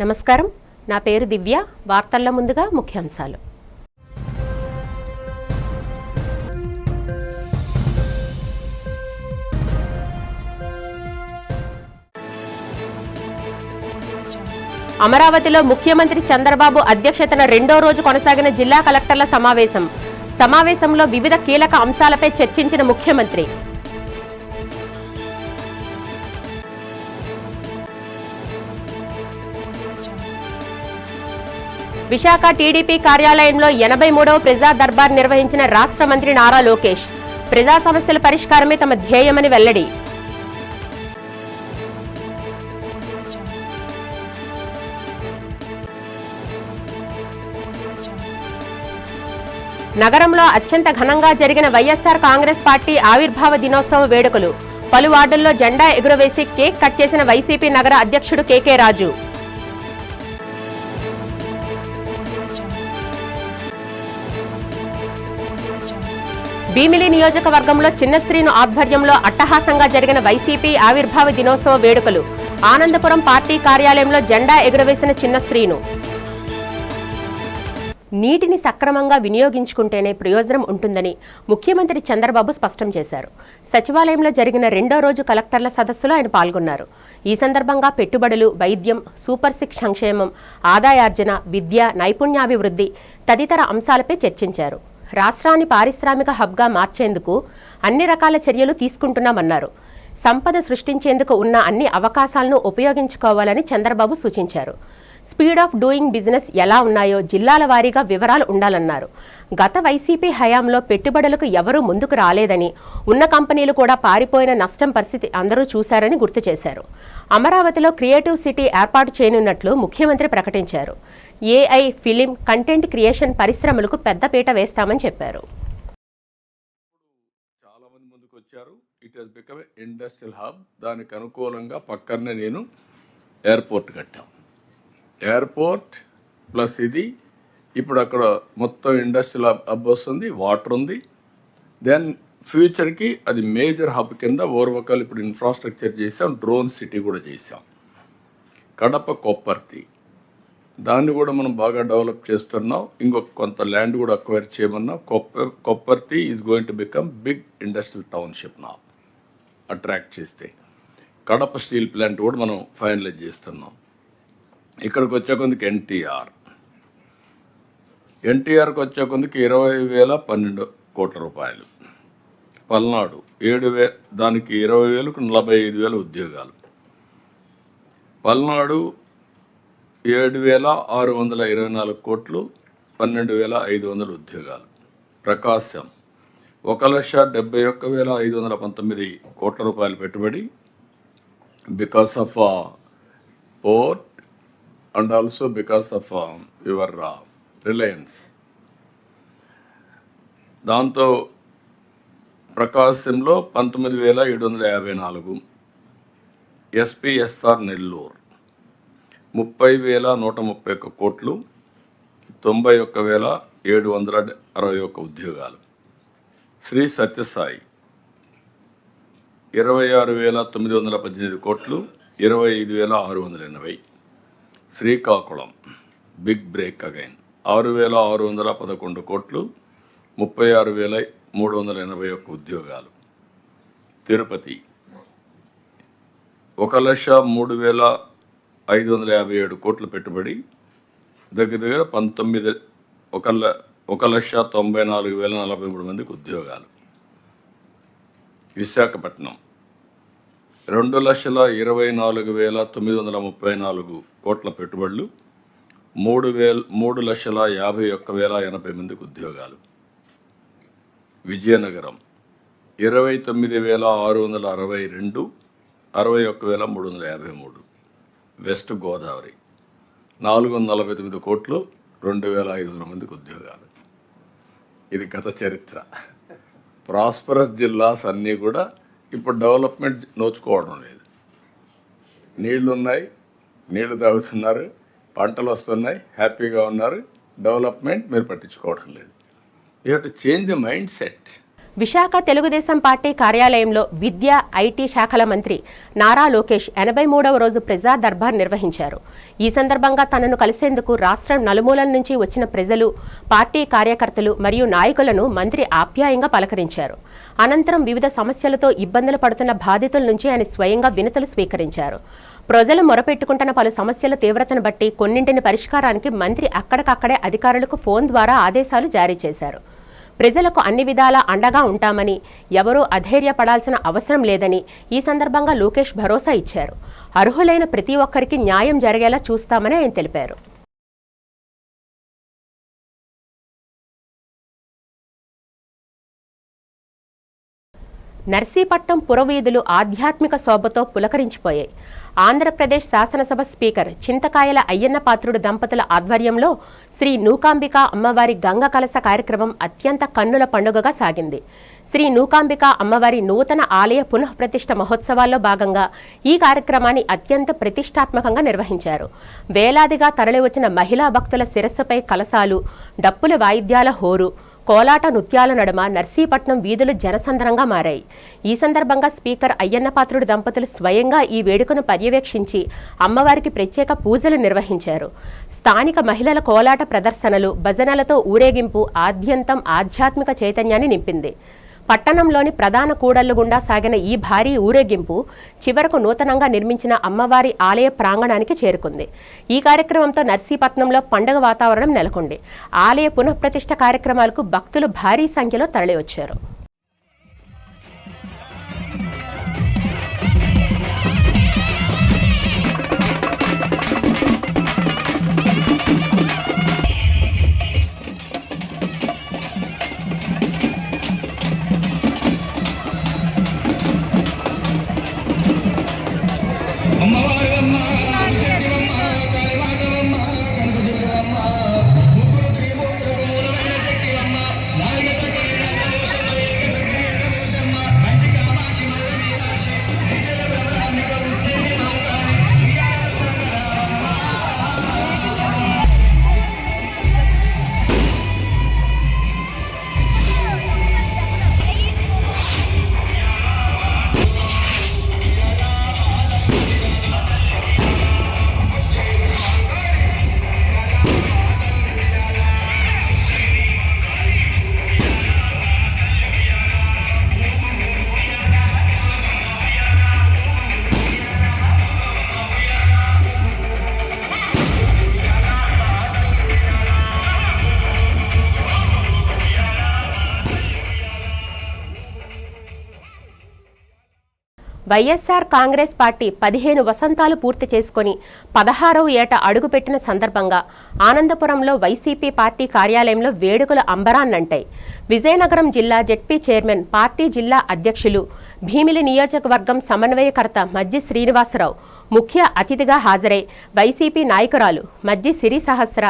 నమస్కారం, నా పేరు దివ్య. వార్తల్లో ముందుగా ముఖ్యాంశాలు. అమరావతిలో ముఖ్యమంత్రి చంద్రబాబు అధ్యక్షతన రెండో రోజు కొనసాగిన జిల్లా కలెక్టర్ల సమావేశంలో వివిధ కీలక అంశాలపై చర్చించిన ముఖ్యమంత్రి. విశాఖ టీడీపీ కార్యాలయంలో 83వ ప్రజా దర్బార్ నిర్వహించిన రాష్ట్ర మంత్రి నారా లోకేష్. ప్రజా సమస్యల పరిష్కారమే తమ ధ్యేయమని వెల్లడి. నగరంలో అత్యంత ఘనంగా జరిగిన వైఎస్ఆర్ కాంగ్రెస్ పార్టీ ఆవిర్భావ దినోత్సవ వేడుకలు. పలు వార్డుల్లో జెండా ఎగురవేసి కేక్ కట్ చేసిన వైసీపీ నగర అధ్యక్షుడు కేకే రాజు. భీమిలి నియోజకవర్గంలో చిన్నశ్రీను ఆధ్వర్యంలో అట్టహాసంగా జరిగిన వైసీపీ ఆవిర్భావ దినోత్సవ వేడుకలు. ఆనందపురం పార్టీ కార్యాలయంలో జెండా ఎగురవేసిన చిన్నశ్రీను. నీటిని సక్రమంగా వినియోగించుకుంటేనే ప్రయోజనం ఉంటుందని ముఖ్యమంత్రి చంద్రబాబు స్పష్టం చేశారు. సచివాలయంలో జరిగిన రెండో రోజు కలెక్టర్ల సదస్సులో ఆయన పాల్గొన్నారు. ఈ సందర్భంగా పెట్టుబడులు, వైద్యం, సూపర్ 6 సంక్షేమం, ఆదాయార్జన, విద్య, నైపుణ్యాభివృద్ధి తదితర అంశాలపై చర్చించారు. రాష్ట్రాన్ని పారిశ్రామిక హబ్గా మార్చేందుకు అన్ని రకాల చర్యలు తీసుకుంటున్నామన్నారు. సంపద సృష్టించేందుకు ఉన్న అన్ని అవకాశాలను ఉపయోగించుకోవాలని చంద్రబాబు సూచించారు. స్పీడ్ ఆఫ్ డూయింగ్ బిజినెస్ ఎలా ఉన్నాయో జిల్లాల వారీగా వివరాలు ఉండాలన్నారు. గత వైసీపీ హయాంలో పెట్టుబడులకు ఎవరూ ముందుకు రాలేదని, ఉన్న కంపెనీలు కూడా పారిపోయిన నష్టం పరిస్థితి అందరూ చూశారని గుర్తు చేశారు. అమరావతిలో క్రియేటివ్ సిటీ ఏర్పాటు చేయనున్నట్లు ముఖ్యమంత్రి ప్రకటించారు. ఏఐ, ఫిలిం, కంటెంట్ క్రియేషన్ పరిశ్రమలకు పెద్దపీట వేస్తామని చెప్పారు. చాలా మంది ముందుకు వచ్చారు. It has become industrial hub. దానికి అనుకూలంగా పక్కనే నేను ఎయిర్పోర్ట్ కట్టాం. ఎయిర్పోర్ట్ ప్లస్ ఇది ఇప్పుడు అక్కడ మొత్తం ఇండస్ట్రియల్ హబ్ వస్తుంది, వాటర్ ఉంది. దెన్ ఫ్యూచర్కి అది మేజర్ హబ్ కింద ఓర్వకాలు ఇప్పుడు ఇన్ఫ్రాస్ట్రక్చర్ చేసాం. డ్రోన్ సిటీ కూడా చేసాం. కడప కొప్పర్తి దాన్ని కూడా మనం బాగా డెవలప్ చేస్తున్నాం. ఇంకొక కొంత ల్యాండ్ కూడా అక్వైర్ చేయమన్నాం. Kopparthi is going to become big industrial township నా అట్రాక్ట్ చేస్తే. కడప స్టీల్ ప్లాంట్ కూడా మనం ఫైనలైజ్ చేస్తున్నాం. ఇక్కడికి వచ్చే కొందుకు ఎన్టీఆర్కి వచ్చే కొందుకు 20,012 కోట్ల రూపాయలు. పల్నాడు 7,000, దానికి 20,000కు 45,000 ఉద్యోగాలు. పల్నాడు 7,624 కోట్లు, 12,500 ఉద్యోగాలు. ప్రకాశం 1,71,519 కోట్ల రూపాయలు పెట్టుబడి. Because of port and also because of your Reliance. దాంతో ప్రకాశంలో 19,754. ఎస్పీఎస్ఆర్ నెల్లూరు 30,131 కోట్లు, 91,761 ఉద్యోగాలు. శ్రీ సత్యసాయి 26,918 కోట్లు, 25,680. శ్రీకాకుళం బిగ్ బ్రేక్ అగైన్ 6,611 కోట్లు, 36,381 ఉద్యోగాలు. తిరుపతి 1,03,557 కోట్లు పెట్టుబడి, దగ్గర 1,94,043 మందికి ఉద్యోగాలు. విశాఖపట్నం 2,24,934 కోట్ల పెట్టుబడులు, 3,51,080 మందికి ఉద్యోగాలు. విజయనగరం 29,662, 61,353. వెస్ట్ గోదావరి 449 కోట్లు, 2,500 మందికి ఉద్యోగాలు. ఇది గత చరిత్ర. ప్రాస్పరస్ జిల్లాస్ అన్నీ కూడా ఇప్పుడు డెవలప్మెంట్ నోచుకోవడం లేదు. నీళ్లు ఉన్నాయి, నీళ్లు తాగుతున్నారు, పంటలు వస్తున్నాయి, హ్యాపీగా ఉన్నారు. డెవలప్మెంట్ మీరు పట్టించుకోవడం లేదు. You have to change the mind set. Visakha Telugu Desam party కార్యాలయంలో విద్యా, ఐటీ శాఖల మంత్రి నారా లోకేష్ 83వ రోజు ప్రజా దర్బార్ నిర్వహించారు. ఈ సందర్భంగా తనను కలిసేందుకు రాష్ట్రం నలుమూలల నుంచి వచ్చిన ప్రజలు, పార్టీ కార్యకర్తలు మరియు నాయకులను మంత్రి ఆప్యాయంగా పలకరించారు. అనంతరం వివిధ సమస్యలతో ఇబ్బందులు పడుతున్న బాధితుల నుంచి ఆయన స్వయంగా వినతులు స్వీకరించారు. ప్రజలు మొరపెట్టుకుంటున్న పలు సమస్యల తీవ్రతను బట్టి కొన్నింటిని పరిష్కారానికి మంత్రి అక్కడికక్కడే అధికారులకు ఫోన్ ద్వారా ఆదేశాలు జారీ చేశారు. ప్రజలకు అన్ని విధాలా అండగా ఉంటామని, ఎవరూ అధైర్యపడాల్సిన అవసరం లేదని ఈ సందర్భంగా లోకేష్ భరోసా ఇచ్చారు. అర్హులైన ప్రతి ఒక్కరికి న్యాయం జరిగేలా చూస్తామని ఆయన తెలిపారు. నర్సీపట్నం పురవీధులు ఆధ్యాత్మిక శోభతో పులకరించిపోయాయి. ఆంధ్రప్రదేశ్ శాసనసభ స్పీకర్ చింతకాయల అయ్యన్న పాత్రుడు దంపతుల ఆధ్వర్యంలో శ్రీ నూకాంబిక అమ్మవారి గంగ కలశ కార్యక్రమం అత్యంత కన్నుల పండుగగా సాగింది. శ్రీ నూకాంబిక అమ్మవారి నూతన ఆలయ పునఃప్రతిష్ఠ మహోత్సవాల్లో భాగంగా ఈ కార్యక్రమాన్ని అత్యంత ప్రతిష్టాత్మకంగా నిర్వహించారు. వేలాదిగా తరలివచ్చిన మహిళా భక్తుల శిరస్సుపై కలశాలు, డప్పుల వాయిద్యాల హోరు, కోలాట నృత్యాల నడుమ నర్సీపట్నం వీధులు జనసంద్రంగా మారాయి. ఈ సందర్భంగా స్పీకర్ అయ్యన్న పాత్రుడు దంపతులు స్వయంగా ఈ వేడుకను పర్యవేక్షించి అమ్మవారికి ప్రత్యేక పూజలు నిర్వహించారు. స్థానిక మహిళల కోలాట ప్రదర్శనలు, భజనలతో ఊరేగింపు ఆద్యంతం ఆధ్యాత్మిక చైతన్యాన్ని నింపింది. పట్టణంలోని ప్రధాన కూడళ్లు గుండా సాగిన ఈ భారీ ఊరేగింపు చివరకు నూతనంగా నిర్మించిన అమ్మవారి ఆలయ ప్రాంగణానికి చేరుకుంది. ఈ కార్యక్రమంతో నర్సీపట్నంలో పండుగ వాతావరణం నెలకొంది. ఆలయ పునఃప్రతిష్ఠ కార్యక్రమాలకు భక్తులు భారీ సంఖ్యలో తరలివచ్చారు. వైఎస్ఆర్ కాంగ్రెస్ పార్టీ 15 వసంతాలు పూర్తి చేసుకుని 16వ ఏట అడుగుపెట్టిన సందర్భంగా ఆనందపురంలో వైసీపీ పార్టీ కార్యాలయంలో వేడుకలు అంబరాన్నంటాయి. విజయనగరం జిల్లా జెడ్పీ చైర్మన్, పార్టీ జిల్లా అధ్యక్షులు, భీమిలి నియోజకవర్గం సమన్వయకర్త మజ్జి శ్రీనివాసరావు ముఖ్య అతిథిగా హాజరై వైసీపీ నాయకురాలు మజ్జి సిరి సహస్ర,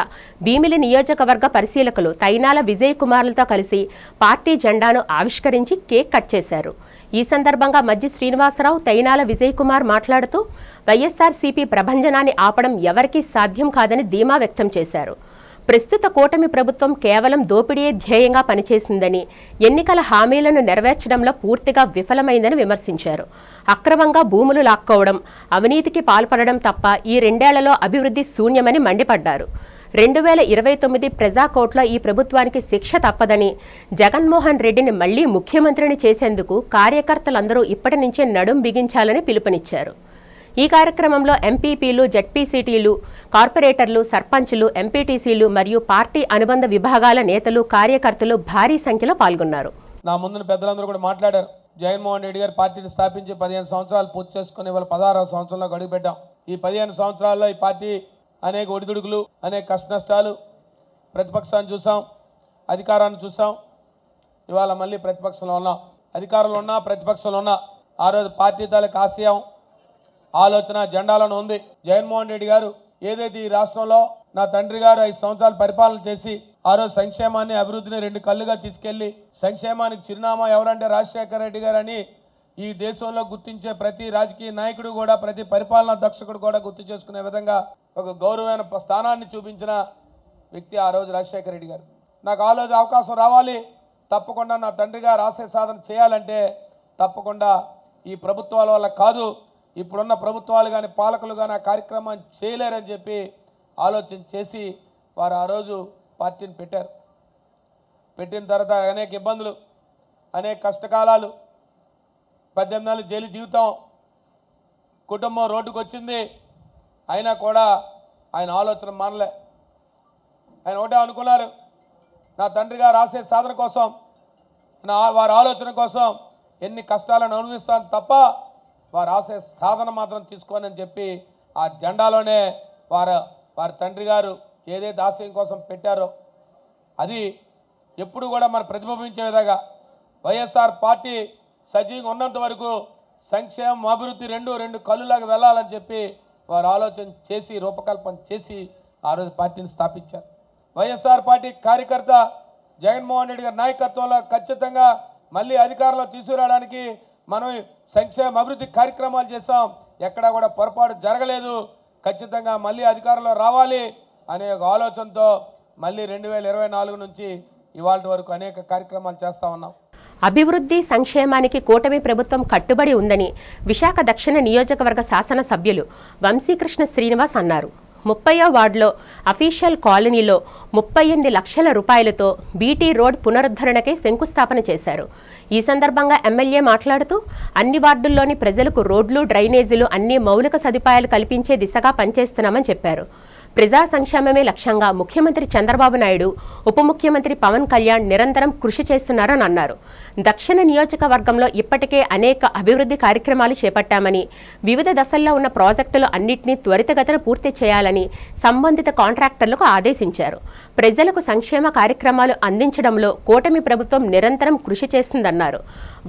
భీమిలి నియోజకవర్గ పరిశీలకులు తైనాల విజయ్ కుమార్లతో కలిసి పార్టీ జెండాను ఆవిష్కరించి కేక్ కట్ చేశారు. ఈ సందర్భంగా మజ్జి శ్రీనివాసరావు, తైనాల విజయ్ కుమార్ మాట్లాడుతూ వైఎస్ఆర్సీపీ ప్రభంజనాన్ని ఆపడం ఎవరికీ సాధ్యం కాదని ధీమా వ్యక్తం చేశారు. ప్రస్తుత కూటమి ప్రభుత్వం కేవలం దోపిడీయే ధ్యేయంగా పనిచేసిందని, ఎన్నికల హామీలను నెరవేర్చడంలో పూర్తిగా విఫలమైందని విమర్శించారు. అక్రమంగా భూములు లాక్కోవడం, అవినీతికి పాల్పడడం తప్ప ఈ 2 ఏళ్లలో అభివృద్ధి శూన్యమని మండిపడ్డారు. 2029 ప్రజాకోర్టులో ఈ ప్రభుత్వానికి శిక్ష తప్పదని, జగన్మోహన్ రెడ్డిని మళ్లీ ముఖ్యమంత్రిని చేసేందుకు కార్యకర్తలందరూ ఇప్పటి నుంచే నడుం బిగించాలని పిలుపునిచ్చారు. ఈ కార్యక్రమంలో ఎంపీపీలు, జెడ్పీసీటీలు, కార్పొరేటర్లు, సర్పంచులు, ఎంపీటీసీలు మరియు పార్టీ అనుబంధ విభాగాల నేతలు, కార్యకర్తలు భారీ సంఖ్యలో పాల్గొన్నారు. నా ముందున పెద్దలందరూ కూడా మాట్లాడారు. జగన్మోహన్ రెడ్డి గారు పార్టీని స్థాపించి 15 సంవత్సరాలు పూర్తి చేసుకుని ఇవాళ 16వ సంవత్సరంలో అడుగుపెట్టాం. ఈ 15 సంవత్సరాల్లో ఈ పార్టీ అనేక ఒడిదుడుకులు, అనేక కష్ట నష్టాలు, ప్రతిపక్షాన్ని చూసాం, అధికారాన్ని చూసాం. ఇవాళ మళ్ళీ ప్రతిపక్షంలో ఉన్నాం. అధికారంలో ఉన్నా, ప్రతిపక్షంలో ఉన్నా ఆ రోజు పార్టీ తాలూకు ఆశయం, ఆలోచన, జెండాలను ఉంది. జగన్మోహన్ రెడ్డి గారు ఏదైతే ఈ రాష్ట్రంలో నా తండ్రి గారు 5 సంవత్సరాలు పరిపాలన చేసి ఆ రోజు సంక్షేమాన్ని, అభివృద్ధిని 2 కళ్ళుగా తీసుకెళ్లి, సంక్షేమానికి చిరునామా ఎవరంటే రాజశేఖర రెడ్డి గారు అని ఈ దేశంలో గుర్తించే ప్రతి రాజకీయ నాయకుడు కూడా, ప్రతి పరిపాలనా దక్షకుడు కూడా గుర్తు చేసుకునే విధంగా ఒక గౌరవమైన స్థానాన్ని చూపించిన వ్యక్తి ఆ రోజు రాజశేఖర రెడ్డి గారు. నాకు ఆ రోజు అవకాశం రావాలి, తప్పకుండా నా తండ్రి గారు ఆశయ సాధన చేయాలంటే తప్పకుండా ఈ ప్రభుత్వాల వల్ల కాదు, ఇప్పుడున్న ప్రభుత్వాలు కానీ పాలకులు కానీ ఆ కార్యక్రమాన్ని చేయలేరని చెప్పి ఆలోచన చేసి వారు ఆ రోజు పార్టీని పెట్టారు. పెట్టిన తర్వాత అనేక ఇబ్బందులు, అనేక కష్టకాలాలు, 18 నెలలు జైలు జీవితం, కుటుంబం రోడ్డుకు వచ్చింది. అయినా కూడా ఆయన ఆలోచన మానలే. ఆయన ఒకటే అనుకున్నారు, నా తండ్రి గారు ఆశయ సాధన కోసం, వారి ఆలోచన కోసం ఎన్ని కష్టాలను అనుభవిస్తాను తప్ప వారి ఆశయ సాధన మాత్రం తీసుకోనని చెప్పి ఆ జెండాలోనే వారి తండ్రి గారు ఏదైతే ఆశయం కోసం పెట్టారో అది ఎప్పుడు కూడా మనం ప్రతిబింబించే విధంగా వైఎస్ఆర్ పార్టీ సజీవంగా ఉన్నంత వరకు సంక్షేమం అభివృద్ధి రెండు కళ్ళులాగా వెళ్ళాలని చెప్పి వారు ఆలోచన చేసి రూపకల్పన చేసి ఆ రోజు పార్టీని స్థాపించారు. వైఎస్ఆర్ పార్టీ కార్యకర్త జగన్మోహన్ రెడ్డి గారి నాయకత్వంలో ఖచ్చితంగా మళ్ళీ అధికారంలో తీసుకురావడానికి మనం సంక్షేమ అభివృద్ధి కార్యక్రమాలు చేస్తాం. ఎక్కడా కూడా పొరపాటు జరగలేదు. ఖచ్చితంగా మళ్ళీ అధికారంలో రావాలి అనే ఒక ఆలోచనతో మళ్ళీ 2024 నుంచి ఇవాళ వరకు అనేక కార్యక్రమాలు చేస్తూ ఉన్నాం. అభివృద్ధి సంక్షేమానికి కూటమి ప్రభుత్వం కట్టుబడి ఉందని విశాఖ దక్షిణ నియోజకవర్గ శాసనసభ్యులు వంశీకృష్ణ శ్రీనివాస్ అన్నారు. 30వ వార్డులో అఫీషియల్ కాలనీలో 38 లక్షల రూపాయలతో బీటీ రోడ్ పునరుద్ధరణకే శంకుస్థాపన చేశారు. ఈ సందర్భంగా ఎమ్మెల్యే మాట్లాడుతూ అన్ని వార్డుల్లోని ప్రజలకు రోడ్లు, డ్రైనేజీలు అన్ని మౌలిక సదుపాయాలు కల్పించే దిశగా పనిచేస్తున్నామని చెప్పారు. ప్రజా సంక్షేమమే లక్ష్యంగా ముఖ్యమంత్రి చంద్రబాబు నాయుడు, ఉప ముఖ్యమంత్రి పవన్ కళ్యాణ్ నిరంతరం కృషి చేస్తున్నారని అన్నారు. దక్షిణ నియోజకవర్గంలో ఇప్పటికే అనేక అభివృద్ధి కార్యక్రమాలు చేపట్టామని, వివిధ దశల్లో ఉన్న ప్రాజెక్టులు అన్నింటినీ త్వరితగతిన పూర్తి చేయాలని సంబంధిత కాంట్రాక్టర్లకు ఆదేశించారు. ప్రజలకు సంక్షేమ కార్యక్రమాలు అందించడంలో కూటమి ప్రభుత్వం నిరంతరం కృషి చేస్తుందన్నారు.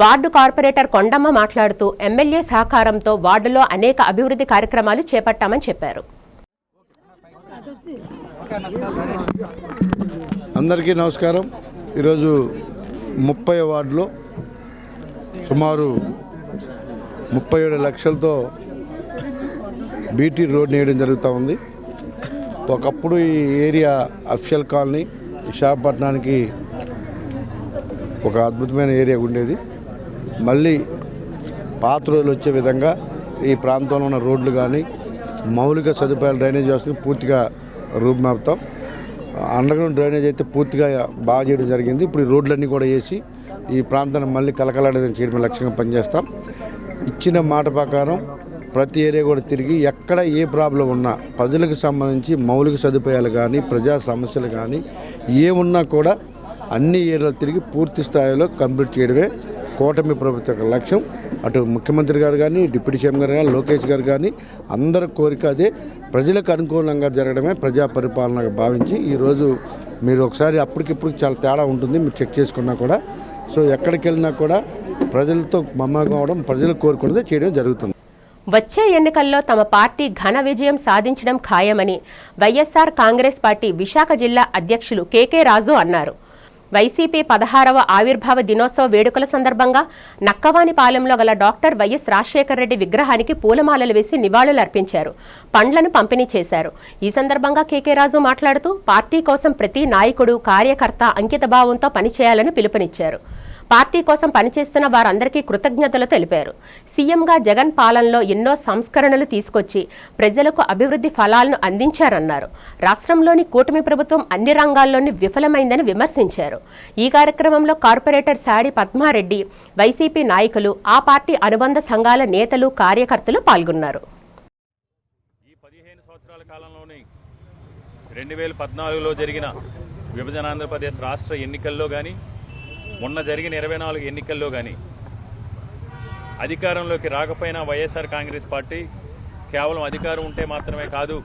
వార్డు కార్పొరేటర్ కొండమ్మ మాట్లాడుతూ ఎమ్మెల్యే సహకారంతో వార్డులో అనేక అభివృద్ధి కార్యక్రమాలు చేపట్టామని చెప్పారు. అందరికీ నమస్కారం. ఈరోజు 30వ వార్డులో సుమారు 37 లక్షలతో బీటీ రోడ్ వేయడం జరుగుతూ ఉంది. ఒకప్పుడు ఈ ఏరియా అఫీషియల్ కాలనీ విశాఖపట్నానికి ఒక అద్భుతమైన ఏరియా ఉండేది. మళ్ళీ పాత రోజులు వచ్చే విధంగా ఈ ప్రాంతంలో ఉన్న రోడ్లు కానీ మౌలిక సదుపాయాలు డ్రైనేజ్ వ్యవస్థకు పూర్తిగా రూపుమాపుతాం. అండర్గ్రౌండ్ డ్రైనేజ్ అయితే పూర్తిగా బాగా చేయడం జరిగింది. ఇప్పుడు ఈ రోడ్లన్నీ కూడా వేసి ఈ ప్రాంతాన్ని మళ్ళీ కలకలాడేదని చేయడం లక్ష్యంగా పనిచేస్తాం. ఇచ్చిన మాట ప్రకారం ప్రతి ఏరియా కూడా తిరిగి ఎక్కడ ఏ ప్రాబ్లం ఉన్నా ప్రజలకు సంబంధించి మౌలిక సదుపాయాలు కానీ ప్రజా సమస్యలు కానీ ఏమున్నా కూడా అన్ని ఏరియాలు తిరిగి పూర్తి స్థాయిలో కంప్లీట్ చేయడమే కూటమి ప్రభుత్వ లక్ష్యం. అటు ముఖ్యమంత్రి గారు కానీ, డిప్యూటీ సీఎం గారు కానీ, లోకేష్ గారు కానీ అందరి కోరిక అదే. ప్రజలకు అనుకూలంగా జరగడమే ప్రజా పరిపాలనగా భావించి ఈరోజు మీరు ఒకసారి అప్పటికిప్పుడు చాలా తేడా ఉంటుంది, మీరు చెక్ చేసుకున్నా కూడా. సో ఎక్కడికి వెళ్ళినా కూడా ప్రజలతో మమేకం అవడం, ప్రజలు కోరుకున్నదే చేయడం జరుగుతుంది. వచ్చే ఎన్నికల్లో తమ పార్టీ ఘన విజయం సాధించడం ఖాయమని వైఎస్ఆర్ కాంగ్రెస్ పార్టీ విశాఖ జిల్లా అధ్యక్షులు కేకే రాజు అన్నారు. వైసీపీ 16వ ఆవిర్భావ దినోత్సవ వేడుకల సందర్భంగా నక్కవానిపాలెంలో గల డాక్టర్ వైఎస్ రాజశేఖర రెడ్డి విగ్రహానికి పూలమాలలు వేసి నివాళులర్పించారు. పండ్లను పంపిణీ చేశారు. ఈ సందర్భంగా కేకే రాజు మాట్లాడుతూ పార్టీ కోసం ప్రతి నాయకుడు, కార్యకర్త అంకితభావంతో పనిచేయాలని పిలుపునిచ్చారు. పార్టీ కోసం పనిచేస్తున్న వారందరికీ కృతజ్ఞతలు తెలిపారు. సీఎంగా జగన్ పాలనలో ఎన్నో సంస్కరణలు తీసుకొచ్చి ప్రజలకు అభివృద్ధి ఫలాలను అందించారన్నారు. రాష్ట్రంలోని కూటమి ప్రభుత్వం అన్ని రంగాల్లోని విఫలమైందని విమర్శించారు. ఈ కార్యక్రమంలో కార్పొరేటర్ సాడి పద్మారెడ్డి, వైసీపీ నాయకులు, ఆ పార్టీ అనుబంధ సంఘాల నేతలు, కార్యకర్తలు పాల్గొన్నారు. ఈ 15 సంవత్సరాల కాలంలోనే 2014లో జరిగిన విభజన ఆంధ్రప్రదేశ్ రాష్ట్ర ఎన్నికల్లో కానీ, మొన్న జరిగిన 24 ఎన్నికల్లో కానీ అధికారంలోకి రాకపోయినా వైఎస్ఆర్ కాంగ్రెస్ పార్టీ కేవలం అధికారం ఉంటే మాత్రమే కాదు,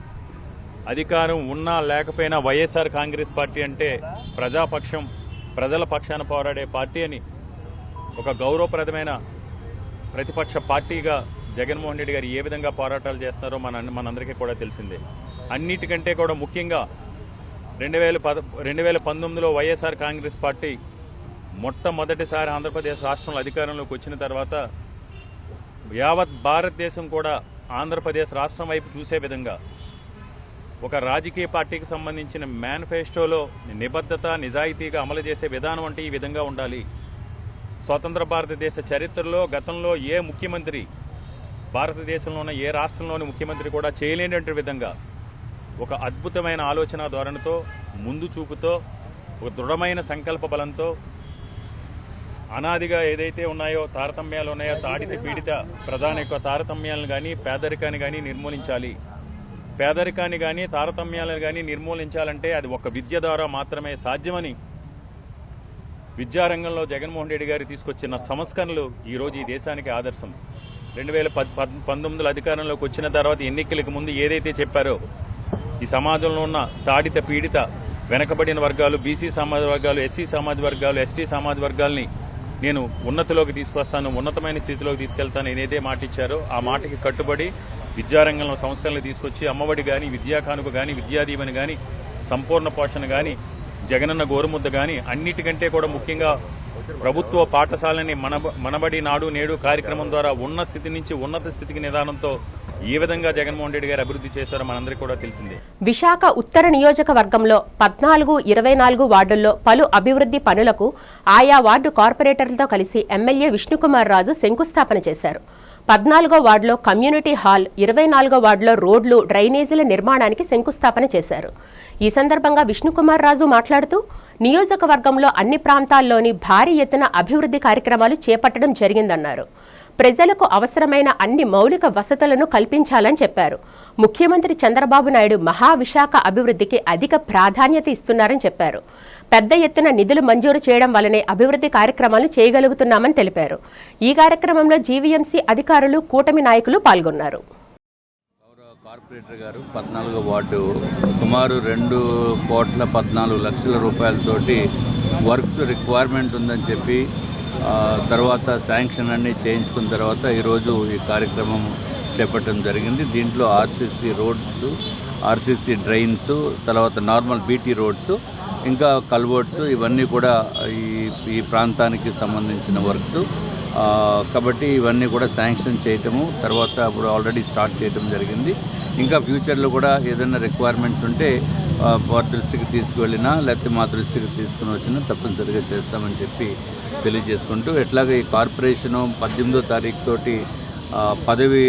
అధికారం ఉన్నా లేకపోయినా వైఎస్ఆర్ కాంగ్రెస్ పార్టీ అంటే ప్రజాపక్షం, ప్రజల పక్షాన పోరాడే పార్టీ అని ఒక గౌరవప్రదమైన ప్రతిపక్ష పార్టీగా జగన్మోహన్ రెడ్డి గారు ఏ విధంగా పోరాటాలు చేస్తున్నారో మనందరికీ కూడా తెలిసిందే. అన్నిటికంటే కూడా ముఖ్యంగా 2019లో వైఎస్ఆర్ కాంగ్రెస్ పార్టీ మొట్టమొదటిసారి ఆంధ్రప్రదేశ్ రాష్ట్రంలో అధికారంలోకి వచ్చిన తర్వాత యావత్ భారతదేశం కూడా ఆంధ్రప్రదేశ్ రాష్ట్రం వైపు చూసే విధంగా ఒక రాజకీయ పార్టీకి సంబంధించిన మేనిఫెస్టోలో నిబద్ధత నిజాయితీగా అమలు చేసే విధానం అంటే ఈ విధంగా ఉండాలి. స్వతంత్ర భారతదేశ చరిత్రలో గతంలో ఏ ముఖ్యమంత్రి, భారతదేశంలోని ఏ రాష్ట్రంలోని ముఖ్యమంత్రి కూడా చేయలేనటువంటి విధంగా ఒక అద్భుతమైన ఆలోచన ధోరణితో, ముందు చూపుతో, ఒక దృఢమైన సంకల్ప బలంతో అనాదిగా ఏదైతే ఉన్నాయో తారతమ్యాలు ఉన్నాయో తాడిత పీడిత ప్రధాన యొక్క తారతమ్యాలను కానీ పేదరికాన్ని కానీ నిర్మూలించాలి. పేదరికాన్ని కానీ తారతమ్యాలను కానీ నిర్మూలించాలంటే అది ఒక విద్య ద్వారా మాత్రమే సాధ్యమని విద్యారంగంలో జగన్మోహన్ రెడ్డి గారు తీసుకొచ్చిన సంస్కరణలు ఈరోజు ఈ దేశానికి ఆదర్శం. 2019 అధికారంలోకి వచ్చిన తర్వాత ఎన్నికలకు ముందు ఏదైతే చెప్పారో ఈ సమాజంలో ఉన్న తాడిత పీడిత వెనకబడిన వర్గాలు, బీసీ సామాజిక వర్గాలు, ఎస్సీ సామాజిక వర్గాలు, ఎస్టీ సామాజిక వర్గాల్ని నేను ఉన్నతిలోకి తీసుకొస్తాను, ఉన్నతమైన స్థితిలోకి తీసుకెళ్తాను ఏదైతే మాట ఇచ్చారో ఆ మాటకి కట్టుబడి విద్యారంగంలో సంస్కరణలు తీసుకొచ్చి అమ్మఒడి కానీ, విద్యా కానుక కానీ, విద్యాదీవెన కానీ, సంపూర్ణ పోషణ కానీ, జగనన్న గోరుముద్ద కానీ, అన్నిటికంటే కూడా ముఖ్యంగా ప్రభుత్వ పాఠశాలని మనబడి నాడు నేడు కార్యక్రమం ద్వారా ఉన్న స్థితి నుంచి ఉన్నత స్థితికి నిదానంతో ఏ విధంగా జగన్మోహన్ రెడ్డి గారు అభివృద్ధి చేశారో మనందరికీ కూడా తెలిసిందే. విశాఖ ఉత్తర నియోజకవర్గంలో 14, 24 వార్డుల్లో పలు అభివృద్ధి పనులకు ఆయా వార్డు కార్పొరేటర్లతో కలిసి ఎమ్మెల్యే విష్ణుకుమార్ రాజు శంకుస్థాపన చేశారు. 14వ వార్డులో కమ్యూనిటీ హాల్, 24వ వార్డులో రోడ్లు, డ్రైనేజీల నిర్మాణానికి శంకుస్థాపన చేశారు. ఈ సందర్భంగా విష్ణుకుమార్ రాజు మాట్లాడుతూ నియోజకవర్గంలో అన్ని ప్రాంతాల్లోని భారీ ఎత్తున అభివృద్ధి కార్యక్రమాలు చేపట్టడం జరిగిందన్నారు. ప్రజలకు అవసరమైన అన్ని మౌలిక వసతులను కల్పించాలని చెప్పారు. ముఖ్యమంత్రి చంద్రబాబు నాయుడు మహావిశాఖ అభివృద్ధికి అధిక ప్రాధాన్యత ఇస్తున్నారని చెప్పారు. పెద్ద ఎత్తున నిధులు మంజూరు చేయడం వల్లనే అభివృద్ధి కార్యక్రమాలు చేయగలుగుతున్నామని తెలిపారు. ఈ కార్యక్రమంలో జీవీఎంసీ అధికారులు, కూటమి నాయకులు పాల్గొన్నారు. కార్పొరేటర్ గారు 14వ వార్డు సుమారు 2,14,00,000 రూపాయలతోటి వర్క్స్ రిక్వైర్మెంట్ ఉందని చెప్పి తర్వాత శాంక్షన్ అన్నీ చేయించుకున్న తర్వాత ఈరోజు ఈ కార్యక్రమం చేపట్టడం జరిగింది. దీంట్లో ఆర్సీసీ రోడ్స్, ఆర్సీసీ డ్రైన్స్, తర్వాత నార్మల్ బీటీ రోడ్స్, ఇంకా కల్వర్ట్స్, ఇవన్నీ కూడా ఈ ప్రాంతానికి సంబంధించిన వర్క్స్ కాబట్టి ఇవన్నీ కూడా శాంక్షన్ చేయటము, తర్వాత ఇప్పుడు ఆల్రెడీ స్టార్ట్ చేయటం జరిగింది. ఇంకా ఫ్యూచర్లో కూడా ఏదైనా రిక్వైర్మెంట్స్ ఉంటే వారి దృష్టికి తీసుకువెళ్ళినా లేకపోతే మా దృష్టికి తీసుకుని వచ్చినా తప్పనిసరిగా చేస్తామని చెప్పి తెలియజేసుకుంటూ, ఎట్లాగే ఈ కార్పొరేషను 18వ తారీఖు తోటి పదవి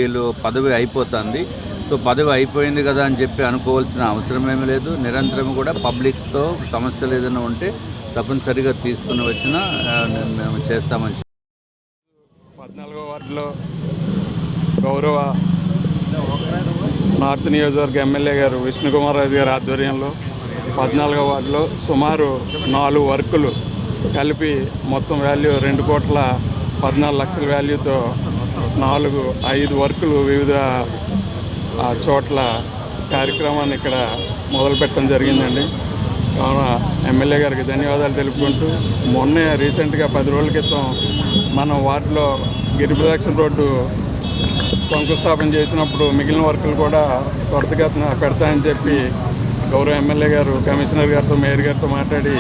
అయిపోతుంది. సో పదవి అయిపోయింది కదా అని చెప్పి అనుకోవాల్సిన అవసరం ఏమీ లేదు. నిరంతరం కూడా పబ్లిక్తో సమస్యలు ఏదైనా ఉంటే తప్పనిసరిగా తీసుకుని వచ్చినా మేము చేస్తామని. 14వ వార్డులో గౌరవ నార్త్ నియోజకవర్గ ఎమ్మెల్యే గారు విష్ణుకుమార్ రాజు గారి ఆధ్వర్యంలో 14వ వార్డులో సుమారు 4 వర్కులు కలిపి మొత్తం వాల్యూ 2,14,00,000 వాల్యూతో 5 వర్కులు వివిధ చోట్ల కార్యక్రమాన్ని ఇక్కడ మొదలుపెట్టడం జరిగిందండి. కావున ఎమ్మెల్యే గారికి ధన్యవాదాలు తెలుపుకుంటూ, మొన్నే రీసెంట్గా 10 రోజుల క్రితం మనం వార్డులో గిరిప్రదక్షిణ రోడ్డు శంకుస్థాపన చేసినప్పుడు మిగిలిన వర్కులు కూడా త్వరితగతిన పెడతాయని చెప్పి గౌరవ ఎమ్మెల్యే గారు కమిషనర్ గారితో, మేయర్ గారితో మాట్లాడి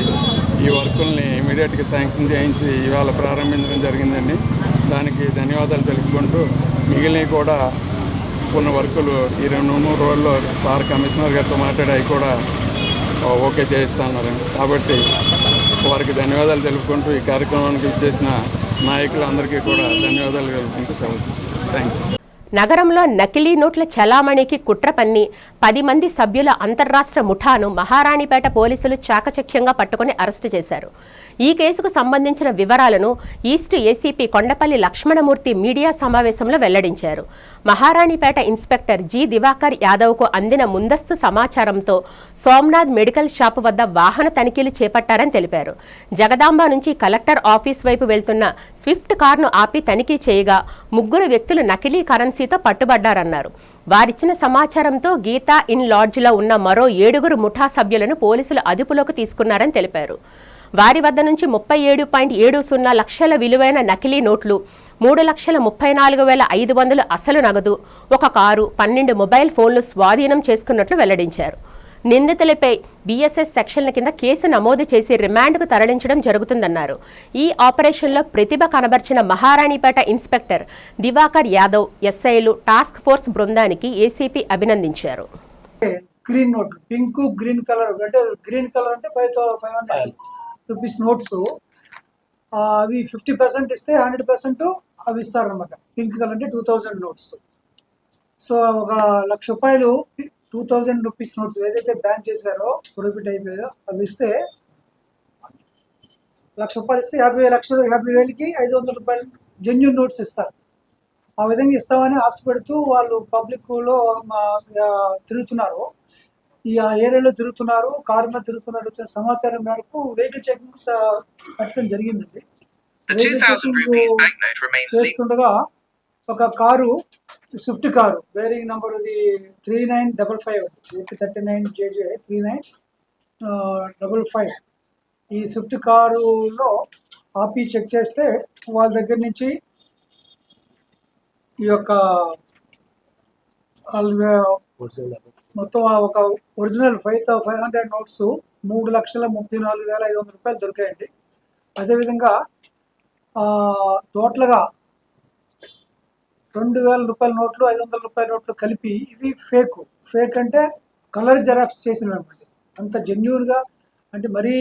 ఈ వర్కుల్ని ఇమీడియట్గా శాంక్షన్ చేయించి ఇవాళ ప్రారంభించడం జరిగిందండి. దానికి ధన్యవాదాలు తెలుపుకుంటూ, మిగిలినవి కూడా కొన్ని వర్కులు ఈ 2-3 రోజుల్లో సార్ కమిషనర్ గారితో మాట్లాడి అవి కూడా ఓకే చేయిస్తున్నారు. కాబట్టి వారికి ధన్యవాదాలు తెలుపుకుంటూ ఈ కార్యక్రమానికి ఇచ్చేసిన నాయకులందరికీ కూడా ధన్యవాదాలు తెలుపుకుంటూ సెలవు తీసుకుంటాం. Thank you. నగరంలో నకిలీ నోట్ల చలామణికి కుట్ర పన్ని 10 మంది సభ్యుల అంతర్రాష్ట్ర ముఠాను మహారాణిపేట పోలీసులు చాకచక్యంగా పట్టుకుని అరెస్టు చేశారు. ఈ కేసుకు సంబంధించిన వివరాలను east ACP Kondapalli Lakshmanamurthy media సమావేశంలో వెల్లడించారు. మహారాణిపేట ఇన్స్పెక్టర్ జి దివాకర్ యాదవ్కు అందిన ముందస్తు సమాచారంతో సోమనాథ్ మెడికల్ షాపు వద్ద వాహన తనిఖీలు చేపట్టారని తెలిపారు. జగదాంబ నుంచి కలెక్టర్ ఆఫీస్ వైపు వెళ్తున్న స్విఫ్ట్ కారును ఆపి తనిఖీ చేయగా 3 వ్యక్తులు నకిలీ కరెన్సీతో పట్టుబడ్డారన్నారు. వారిచ్చిన సమాచారంతో గీతా ఇన్ లాడ్జ్లో ఉన్న మరో 7 ముఠా సభ్యులను పోలీసులు అదుపులోకి తీసుకున్నారని తెలిపారు. వారి వద్ద నుంచి 37.70 లక్షల విలువైన నకిలీ నోట్లు, 3,34,500 అసలు నగదు, 1 కారు, 12 మొబైల్ ఫోన్లు స్వాధీనం చేసుకున్నట్లు వెల్లడించారు. నిందితులపై బీఎస్ఎస్ సెక్షన్ల కింద కేసు నమోదు చేసి రిమాండ్కు తరలించడం జరుగుతుందన్నారు. ఈ ఆపరేషన్లో ప్రతిభ కనబర్చిన మహారాణిపేట ఇన్స్పెక్టర్ దివాకర్ యాదవ్, ఎస్ఐలు, టాస్క్ ఫోర్స్ బృందానికి ఏసీపీ అభినందించారు. Green note, pink green colour, అంటే గ్రీన్ కలర్ అంటే 500 రూపీస్ నోట్స్. అవి 50% ఇస్తే 100% అవి ఇస్తారనమాట. పింక్ కలర్ అంటే 2000 నోట్స్. సో ఒక ₹1,00,000 2000 రూపీస్ నోట్స్ ఏదైతే బ్యాన్ చేశారో, ప్రొహిబిట్ అయిపోయాయో అవి ఇస్తే ₹1,00,000 ఇస్తే 50,000కి ₹500 జెన్యూన్ నోట్స్ ఇస్తారు. ఆ విధంగా ఇస్తామని ఆశపెడుతూ వాళ్ళు పబ్లిక్లో తిరుగుతున్నారు, ఈ ఏరియాలో తిరుగుతున్నారు, కారులో తిరుగుతున్నారు. వచ్చిన సమాచారం మేరకు వెహికల్ చెకింగ్ పెట్టడం జరిగిందండి. వెహికల్ చెకింగ్ చేస్తుండగా ఒక car, Swift car, wearing number ఇది 3955 AP39JJ 3955. ఈ స్విఫ్ట్ కారులో ఆపి చెక్ చేస్తే వాళ్ళ దగ్గర నుంచి ఈ యొక్క మొత్తం ఒక ఒరిజినల్ 500 నోట్స్ ₹3,34,500 దొరికాయండి. అదేవిధంగా టోటల్గా ₹2,000 నోట్లు, ₹500 నోట్లు కలిపి ఇవి ఫేక్ అంటే కలర్ జెరాక్స్ చేసినవి అనమాట. అంత జెన్యూన్గా అంటే మరీ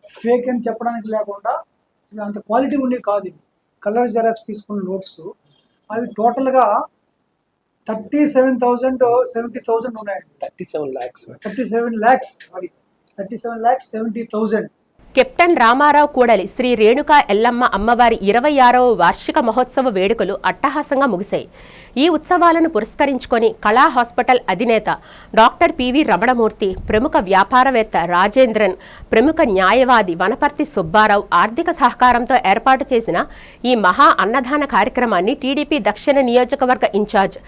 ఫేక్ అని చెప్పడానికి లేకుండా అంత క్వాలిటీ ఉండేవి కాదు. ఇవి కలర్ జెరాక్స్ తీసుకున్న నోట్స్. అవి టోటల్గా 37,000 70,000 ఉన్నాయండి. 37 lakhs 70,000. కెప్టెన్ రామారావు కూడలి శ్రీ రేణుకా ఎల్లమ్మ అమ్మవారి 26వ వార్షిక మహోత్సవ వేడుకలు అట్టహాసంగా ముగిశాయి. ఈ ఉత్సవాలను పురస్కరించుకొని కళా హాస్పిటల్ అధినేత డాక్టర్ పివి రమణమూర్తి, ప్రముఖ వ్యాపారవేత్త రాజేంద్రన్, ప్రముఖ న్యాయవాది వనపర్తి సుబ్బారావు ఆర్థిక సహకారంతో ఏర్పాటు చేసిన ఈ మహా అన్నదాన కార్యక్రమాన్ని టీడీపీ దక్షిణ నియోజకవర్గ ఇన్ఛార్జ్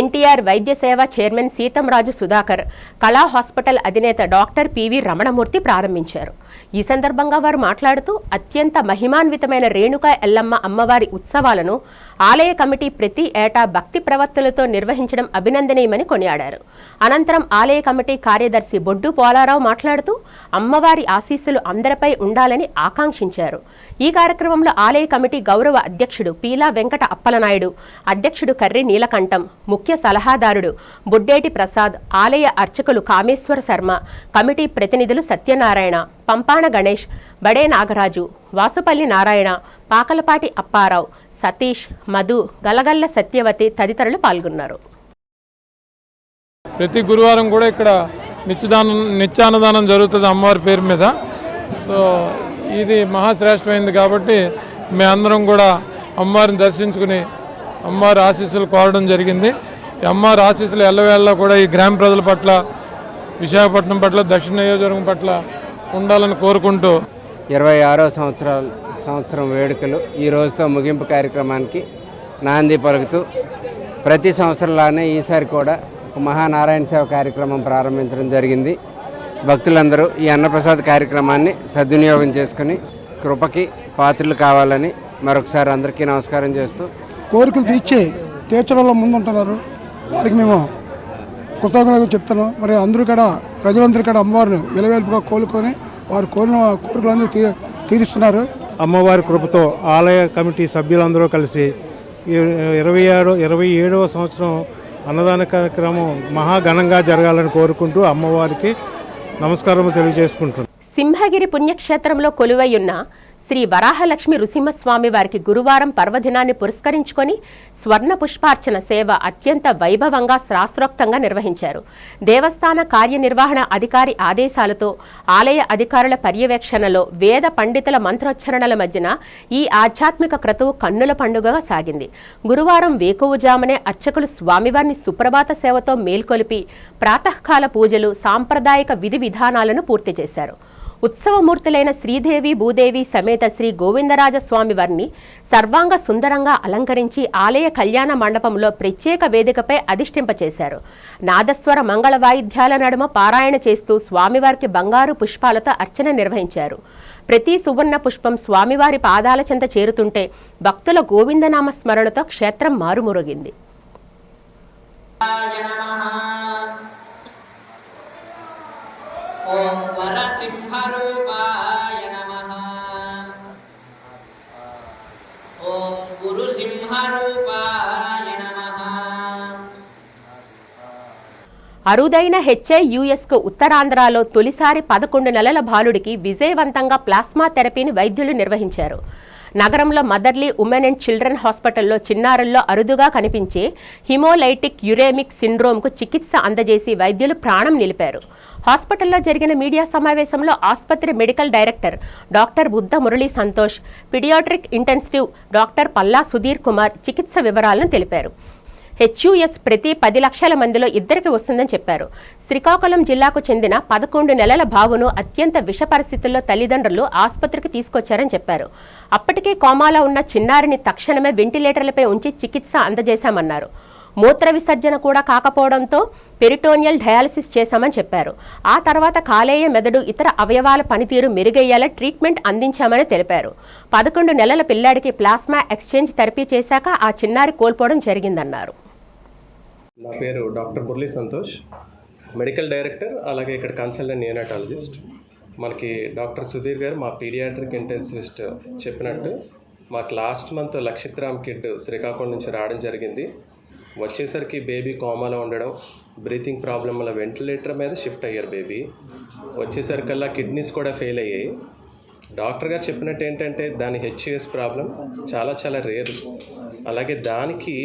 ఎన్టీఆర్ వైద్య సేవ చైర్మన్ సీతంరాజు సుధాకర్, కళా హాస్పిటల్ అధినేత డాక్టర్ పివి రమణమూర్తి ప్రారంభించారు. ఈ సందర్భంగా వారు మాట్లాడుతూ అత్యంత మహిమాన్వితమైన రేణుకా ఎల్లమ్మ అమ్మవారి ఉత్సవాలను ఆలయ కమిటీ ప్రతి ఏటా భక్తి ప్రవత్తులతో నిర్వహించడం అభినందనీయమని కొనియాడారు. అనంతరం ఆలయ కమిటీ కార్యదర్శి బొడ్డు పోలారావు మాట్లాడుతూ అమ్మవారి ఆశీస్సులు అందరిపై ఉండాలని ఆకాంక్షించారు. ఈ కార్యక్రమంలో ఆలయ కమిటీ గౌరవ అధ్యక్షుడు పీలా వెంకట అప్పలనాయుడు, అధ్యక్షుడు కర్రి నీలకంఠం, ముఖ్య సలహాదారుడు బొడ్డేటి ప్రసాద్, ఆలయ అర్చకులు కామేశ్వర శర్మ, కమిటీ ప్రతినిధులు సత్యనారాయణ, పంపాణ గణేష్, బడే నాగరాజు, వాసుపల్లి నారాయణ, పాకలపాటి అప్పారావు, సతీష్, మధు, గలగల్ల సత్యవతి తదితరులు పాల్గొన్నారు. ప్రతి గురువారం కూడా ఇక్కడ నిత్యాన్నదానం జరుగుతుంది అమ్మవారి పేరు మీద. సో ఇది మహాశ్రేష్టమైంది కాబట్టి మేమందరం కూడా అమ్మవారిని దర్శించుకుని అమ్మవారి ఆశీస్సులు కోరడం జరిగింది. ఈ అమ్మవారి ఆశీస్సులు ఎల్లవేళ్ళ కూడా ఈ గ్రామ ప్రజల పట్ల, విశాఖపట్నం పట్ల, దక్షిణ నియోజకవర్గం పట్ల ఉండాలని కోరుకుంటూ 26వ సంవత్సరం వేడుకలు ఈ రోజుతో ముగింపు కార్యక్రమానికి నాంది పలుకుతూ ప్రతి సంవత్సరంలానే ఈసారి కూడా ఒక మహానారాయణ సేవ కార్యక్రమం ప్రారంభించడం జరిగింది. భక్తులందరూ ఈ అన్నప్రసాద్ కార్యక్రమాన్ని సద్వినియోగం చేసుకుని కృపకి పాత్రలు కావాలని మరొకసారి అందరికీ నమస్కారం చేస్తూ, కోరికలు తీర్చడంలో ముందుంటున్నారు. వారికి మేము కృతజ్ఞతలు చెప్తున్నాం. మరి అందరూ కూడా, ప్రజలందరూ కూడా అమ్మవారిని విలవేల్పుగా కోలుకొని వారు కోరిన కోరికలందరూ తీరుస్తున్నారు. అమ్మవారి కృపతో ఆలయ కమిటీ సభ్యులందరూ కలిసి 27వ సంవత్సరం అన్నదాన కార్యక్రమం మహాఘనంగా జరగాలని కోరుకుంటూ అమ్మవారికి నమస్కారం తెలియజేసుకుంటున్నాను. సింహగిరి పుణ్యక్షేత్రంలో కొలువైయున్న శ్రీ వరాహలక్ష్మి నృసింహస్వామి వారికి గురువారం పర్వదినాన్ని పురస్కరించుకొని స్వర్ణ పుష్పార్చన సేవ అత్యంత వైభవంగా శాస్త్రోక్తంగా నిర్వహించారు. దేవస్థాన కార్యనిర్వహణ అధికారి ఆదేశాలతో ఆలయ అధికారుల పర్యవేక్షణలో వేద పండితుల మంత్రోచ్చరణల మధ్యన ఈ ఆధ్యాత్మిక క్రతువు కన్నుల పండుగగా సాగింది. గురువారం వేకువజామునే అర్చకులు స్వామివారిని సుప్రభాత సేవతో మేల్కొలిపి ప్రాతఃకాల పూజలు, సాంప్రదాయక విధి విధానాలను పూర్తి చేశారు. ఉత్సవమూర్తులైన శ్రీదేవి భూదేవి సమేత శ్రీ గోవిందరాజ స్వామి వారిని సర్వాంగ సుందరంగా అలంకరించి ఆలయ కళ్యాణ మండపంలో ప్రత్యేక వేదికపై అధిష్ఠింపచేశారు. నాదస్వర మంగళ వాయిద్యాల నడుమ పారాయణ చేస్తూ స్వామివారికి బంగారు పుష్పాలతో అర్చన నిర్వహించారు. ప్రతి సువర్ణ పుష్పం స్వామివారి పాదాల చెంత చేరుతుంటే భక్తుల గోవిందనామ స్మరణతో క్షేత్రం మారుమురుగింది. ఓం వరసింహరూపాయ నమః. ఓం గురుసింహరూపాయ నమః. అరుదైన HIUSకు ఉత్తరాంధ్రలో తొలిసారి 11 నెలల బాలుడికి విజయవంతంగా ప్లాస్మా థెరపీని వైద్యులు నిర్వహించారు. నగరంలో మదర్లీ ఉమెన్ అండ్ చిల్డ్రన్ హాస్పిటల్లో చిన్నారుల్లో అరుదుగా కనిపించే హిమోలైటిక్ యురేమిక్ సిండ్రోమ్కు చికిత్స అందజేసి వైద్యులు ప్రాణం నిలిపారు. హాస్పిటల్లో జరిగిన మీడియా సమావేశంలో ఆసుపత్రి medical director doctor Buddha Murali Santosh, paediatric intensive doctor Palla Sudhir Kumar చికిత్స వివరాలను తెలిపారు. HUS ప్రతి 10 లక్షల మందిలో 2కి వస్తుందని చెప్పారు. శ్రీకాకుళం జిల్లాకు చెందిన 11 నెలల బాబును అత్యంత విష పరిస్థితుల్లో తల్లిదండ్రులు ఆసుపత్రికి తీసుకొచ్చారని చెప్పారు. అప్పటికే కోమాలో ఉన్న చిన్నారిని తక్షణమే వెంటిలేటర్లపై ఉంచి చికిత్స అందజేశామన్నారు. మూత్ర విసర్జన కూడా కాకపోవడంతో పెరిటోనియల్ డయాలసిస్ చేశామని చెప్పారు. ఆ తర్వాత కాలేయ, మెదడు, ఇతర అవయవాల పనితీరు మెరుగయ్యేలా ట్రీట్మెంట్ అందించామని తెలిపారు. 11 నెలల పిల్లాడికి ప్లాస్మా ఎక్స్చేంజ్ థెరపీ చేశాక ఆ చిన్నారి కోల్పోవడం జరిగిందన్నారు. నా పేరు doctor Murali Santosh, medical director, అలాగే ఇక్కడ కన్సల్టెంట్ నియోనాటాలజిస్ట్. మనకి డాక్టర్ సుధీర్ గారు మా పీడియాట్రిక్ ఇంటెన్సివిస్ట్ చెప్పినట్టు మాకు లాస్ట్ మంత్ లక్షిత్రామ్ కిడ్ శ్రీకాకుళం నుంచి రావడం జరిగింది. వచ్చేసరికి బేబీ కోమాలో ఉండడం, బ్రీతింగ్ ప్రాబ్లం వల్ల వెంటిలేటర్ మీద షిఫ్ట్ అయ్యారు. బేబీ వచ్చేసరికల్లా కిడ్నీస్ కూడా ఫెయిల్ అయ్యాయి. డాక్టర్ గారు చెప్పినట్టు ఏంటంటే దాని HUS ప్రాబ్లం చాలా రేర్. అలాగే దానికి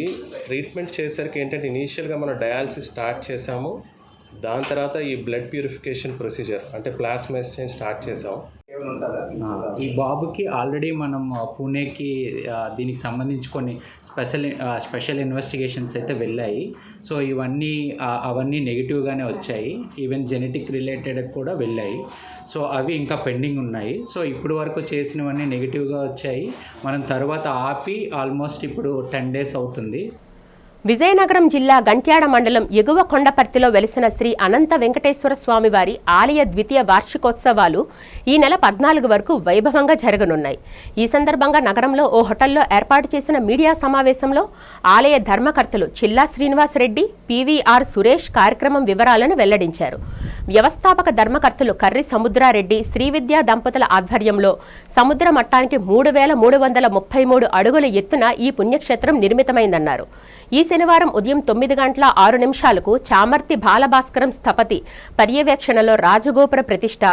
ట్రీట్మెంట్ చేసరికి ఏంటంటే ఇనీషియల్గా మనం డయాలసిస్ స్టార్ట్ చేసాము. దాని తర్వాత ఈ బ్లడ్ ప్యూరిఫికేషన్ ప్రొసీజర్ అంటే ప్లాస్మా ఎక్స్చేంజ్ స్టార్ట్ చేసాము. ఈ బాబుకి ఆల్రెడీ మనం పూణేకి దీనికి సంబంధించి కొన్ని స్పెషల్ ఇన్వెస్టిగేషన్స్ అయితే వెళ్ళాయి. సో అవన్నీ నెగిటివ్గానే వచ్చాయి. ఈవెన్ జెనెటిక్ రిలేటెడ్ కూడా వెళ్ళాయి. సో అవి ఇంకా పెండింగ్ ఉన్నాయి. సో ఇప్పుడు వరకు చేసినవన్నీ నెగిటివ్గా వచ్చాయి. మనం తర్వాత ఆపి ఆల్మోస్ట్ ఇప్పుడు 10 days అవుతుంది. విజయనగరం జిల్లా గంట్యాడ మండలం ఎగువ కొండపర్తిలో వెలిసిన శ్రీ అనంత వెంకటేశ్వర స్వామివారి ఆలయ ద్వితీయ వార్షికోత్సవాలు ఈ నెల 14 వరకు వైభవంగా జరగనున్నాయి. ఈ సందర్భంగా నగరంలో ఓ హోటల్లో ఏర్పాటు చేసిన మీడియా సమావేశంలో ఆలయ ధర్మకర్తలు చిల్లా శ్రీనివాసరెడ్డి, PVR సురేష్ కార్యక్రమం వివరాలను వెల్లడించారు. వ్యవస్థాపక ధర్మకర్తలు కర్రి సముద్రారెడ్డి, శ్రీవిద్యా దంపతుల ఆధ్వర్యంలో సముద్ర మట్టానికి 3333 అడుగుల ఎత్తున ఈ పుణ్యక్షేత్రం నిర్మితమైందన్నారు. ఈ శనివారం ఉదయం 9:06 చామర్తి బాలభాస్కరం స్థపతి పర్యవేక్షణలో రాజగోపుర ప్రతిష్ఠ,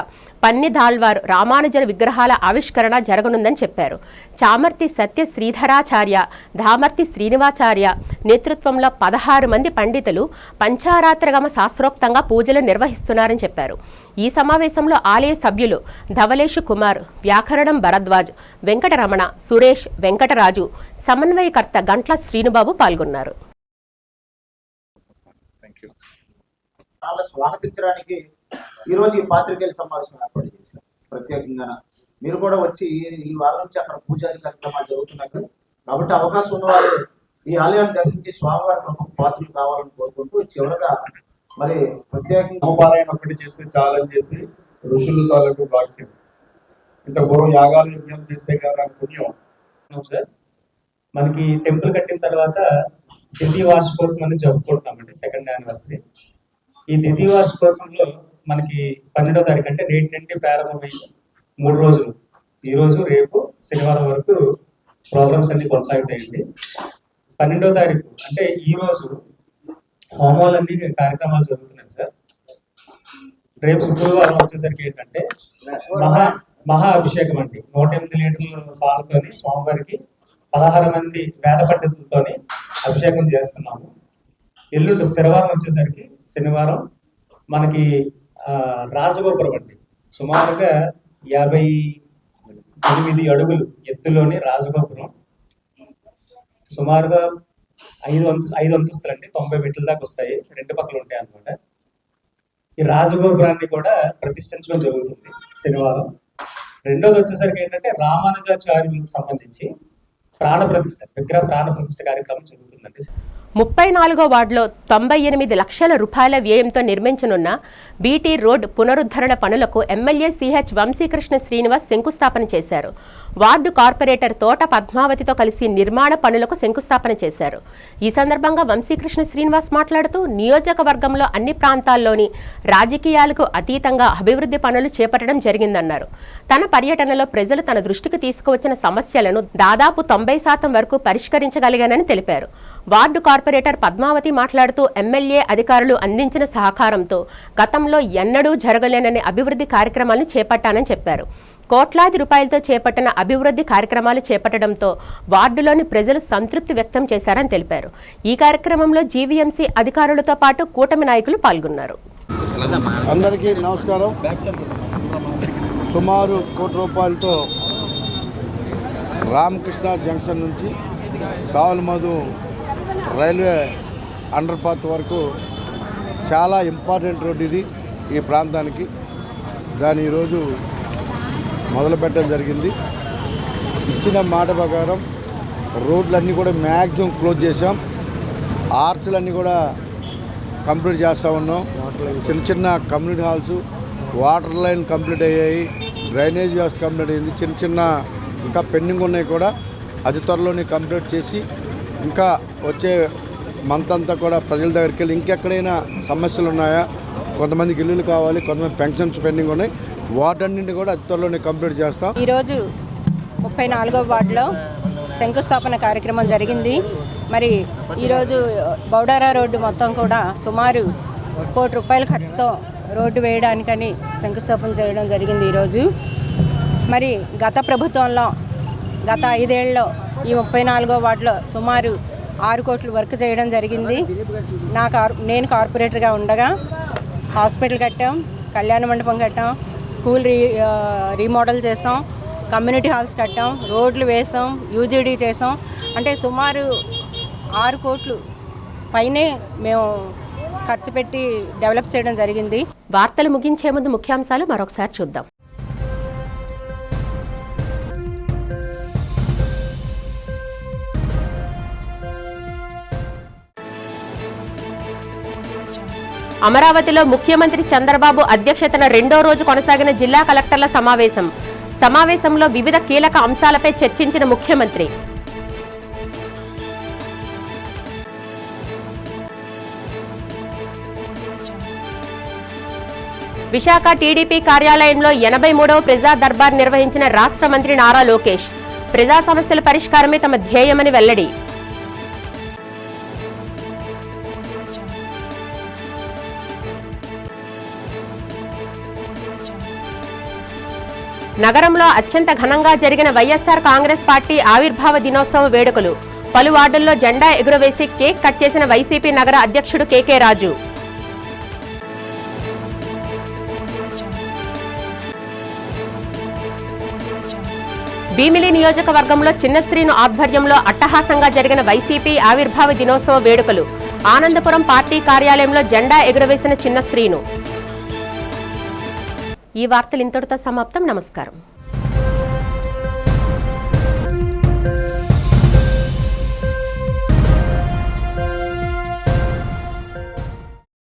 పన్నిదాల్వార్ రామానుజన విగ్రహాల ఆవిష్కరణ జరగనుందని చెప్పారు. చామర్తి సత్య శ్రీధరాచార్య, ధామర్తి శ్రీనివాచార్య నేతృత్వంలో 16 మంది పండితులు పంచారాత్రగమ శాస్త్రోక్తంగా పూజలు నిర్వహిస్తున్నారని చెప్పారు. ఈ సమావేశంలో ఆలయ సభ్యులు ధవలేషు కుమార్, వ్యాకరణం భరద్వాజ్, వెంకటరమణ, సురేష్, వెంకటరాజు, సమన్వయకర్త గంట్ల శ్రీనుబాబు పాల్గొన్నారు. స్వాగతించడానికి ఈరోజు ఈ పాత్రికేయుల సమావేశం ఏర్పాటు చేశారు. ప్రత్యేకంగా మీరు కూడా వచ్చి ఈ వారం నుంచి అక్కడ పూజాది కార్యక్రమాలు జరుగుతున్నాయి కాబట్టి అవకాశం ఉన్నవారు ఈ ఆలయాన్ని దర్శించి స్వామివారి ప్రముఖ పాత్రలు కావాలని కోరుకుంటూ చివరగా మరి ప్రత్యేకంగా పారాయణ ఒకటి చేస్తే చాలని చెప్పి ఋషులు తాలూకు వాక్యం. ఇంత పూర్వం యాగాలు యజ్ఞాలు చేస్తే కదా పుణ్యం. సార్ మనకి టెంపుల్ కట్టిన తర్వాత ద్వితీయ వార్షికోత్సవం అని జరుపుకుంటున్నామండి, 2nd anniversary. ఈ ద్వితీయ వార్షికోత్సవంలో మనకి 12వ తారీఖు అంటే నేటి నుండి ప్రారంభమయ్యి 3 రోజులు, ఈ రోజు రేపు శనివారం వరకు ప్రోగ్రామ్స్ అన్ని కొనసాగుతాయండి. 12వ తారీఖు అంటే ఈ రోజు హోమాలన్నీ కార్యక్రమాలు జరుగుతున్నాయి సార్. రేపు శుక్రవారం వచ్చేసరికి ఏంటంటే మహా అభిషేకం అండి. 108 లీటర్ల పాలతోని స్వామివారికి 16 మంది వేద పండితులతోని అభిషేకం చేస్తున్నాము. ఎల్లుండి స్థిరవారం వచ్చేసరికి శనివారం మనకి రాజగోపురం అండి, సుమారుగా 58 అడుగులు ఎత్తులోని రాజగోపురం, సుమారుగా 5 అంతస్తులు అండి, 90 మెట్ల దాకా వస్తాయి, 2 పక్కలు ఉంటాయి అన్నమాట. ఈ రాజగోపురాన్ని కూడా ప్రతిష్ఠించడం జరుగుతుంది శనివారం. రెండోది వచ్చేసరికి ఏంటంటే రామానుజాచార్యులకు సంబంధించి విగ్రహ ప్రాణ ప్రతిష్ఠ కార్యక్రమం జరుగుతుందండి. 34వ వార్డులో 98 లక్షల రూపాయల వ్యయంతో నిర్మించనున్న బీటీ రోడ్ పునరుద్ధరణ పనులకు ఎమ్మెల్యే CH వంశీకృష్ణ శ్రీనివాస్ శంకుస్థాపన చేశారు. వార్డు కార్పొరేటర్ తోట పద్మావతితో కలిసి నిర్మాణ పనులకు శంకుస్థాపన చేశారు. ఈ సందర్భంగా వంశీకృష్ణ శ్రీనివాస్ మాట్లాడుతూ నియోజకవర్గంలో అన్ని ప్రాంతాల్లోని రాజకీయాలకు అతీతంగా అభివృద్ధి పనులు చేపట్టడం జరిగిందన్నారు. తన పర్యటనలో ప్రజలు తన దృష్టికి తీసుకువచ్చిన సమస్యలను దాదాపు 90% వరకు పరిష్కరించగలిగానని తెలిపారు. వార్డు కార్పొరేటర్ పద్మావతి మాట్లాడుతూ ఎమ్మెల్యే అధికారులు అందించిన సహకారంతో గతంలో ఎన్నడూ జరగలేనని అభివృద్ధి కార్యక్రమాలను చేపట్టానని చెప్పారు. కోట్లాది రూపాయలతో చేపట్టిన అభివృద్ధి కార్యక్రమాలు చేపట్టడంతో వార్డులోని ప్రజలు సంతృప్తి వ్యక్తం చేశారని తెలిపారు. ఈ కార్యక్రమంలో జీవీఎంసీ అధికారులతో పాటు కూటమి నాయకులు పాల్గొన్నారు. అందరికీ నమస్కారం. సుమారు 1 కోటి రూపాయలతో రామకృష్ణ జంక్షన్ నుంచి సాల్మధు రైల్వే అండర్ పాత్ వరకు చాలా ఇంపార్టెంట్ రోడ్ ఇది ఈ ప్రాంతానికి. దాని ఈరోజు మొదలుపెట్టడం జరిగింది. ఇచ్చిన మాట ప్రకారం రోడ్లన్నీ కూడా మ్యాక్సిమం క్లోజ్ చేసాం. ఆర్చ్లన్నీ కూడా కంప్లీట్ చేస్తూ ఉన్నాం. చిన్న చిన్న community halls, water line complete అయ్యాయి, డ్రైనేజ్ వ్యవస్థ కంప్లీట్ అయ్యింది. చిన్న చిన్న ఇంకా పెండింగ్ ఉన్నాయి కూడా అతి త్వరలోనే కంప్లీట్ చేసి ఇంకా వచ్చే మంత్ అంతా కూడా ప్రజల దగ్గరికి వెళ్ళి ఇంకెక్కడైనా సమస్యలు ఉన్నాయా, కొంతమందికి ఇల్లులు కావాలి, కొంతమంది పెన్షన్స్ పెండింగ్ ఉన్నాయి, వాటన్నింటినీ కూడా అతి త్వరలోనే కంప్లీట్ చేస్తాం. ఈరోజు 34వ వార్డులో శంకుస్థాపన కార్యక్రమం జరిగింది. మరి ఈరోజు బౌడారా రోడ్డు మొత్తం కూడా సుమారు 1 కోటి రూపాయల ఖర్చుతో రోడ్డు వేయడానికని శంకుస్థాపన చేయడం జరిగింది. ఈరోజు మరి గత ప్రభుత్వంలో గత 5 ఏళ్ళలో ఈ 34వ వార్డులో సుమారు 6 కోట్ల వర్క్ చేయడం జరిగింది. నేను కార్పొరేటర్గా ఉండగా హాస్పిటల్ కట్టాం, కళ్యాణ మండపం కట్టాం, స్కూల్ రీమోడల్ చేసాం, కమ్యూనిటీ హాల్స్ కట్టాం, రోడ్లు వేసాం, యూజీడీ చేసాం. అంటే సుమారు 6 కోట్లు పైనే మేము ఖర్చు పెట్టి డెవలప్ చేయడం జరిగింది. వార్తలు ముగించే ముందు ముఖ్యాంశాలు మరొకసారి చూద్దాం. అమరావతిలో ముఖ్యమంత్రి చంద్రబాబు అధ్యక్షతన 2వ రోజు కొనసాగిన జిల్లా కలెక్టర్ల సమావేశంలో వివిధ కీలక అంశాలపై చర్చించిన ముఖ్యమంత్రి. విశాఖ టీడీపీ కార్యాలయంలో 83వ ప్రజా దర్బార్ నిర్వహించిన రాష్ట్ర మంత్రి నారా లోకేష్. ప్రజా సమస్యల పరిష్కారమే తమ ధ్యేయమని వెల్లడి. నగరంలో అత్యంత ఘనంగా జరిగిన వైఎస్ఆర్ కాంగ్రెస్ పార్టీ ఆవిర్భావ దినోత్సవ వేడుకలు. పలు వార్డుల్లో జెండా ఎగురవేసి కేక్ కట్ చేసిన వైసీపీ నగర అధ్యక్షుడు కేకే రాజు. భీమిలి నియోజకవర్గంలో చిన్నశ్రీను ఆధ్వర్యంలో అట్టహాసంగా జరిగిన వైసీపీ ఆవిర్భావ దినోత్సవ వేడుకలు. ఆనందపురం పార్టీ కార్యాలయంలో జెండా ఎగురవేసిన చిన్నశ్రీను. ఈ వార్తలు ఇంతటితో సమాప్తం. నమస్కారం.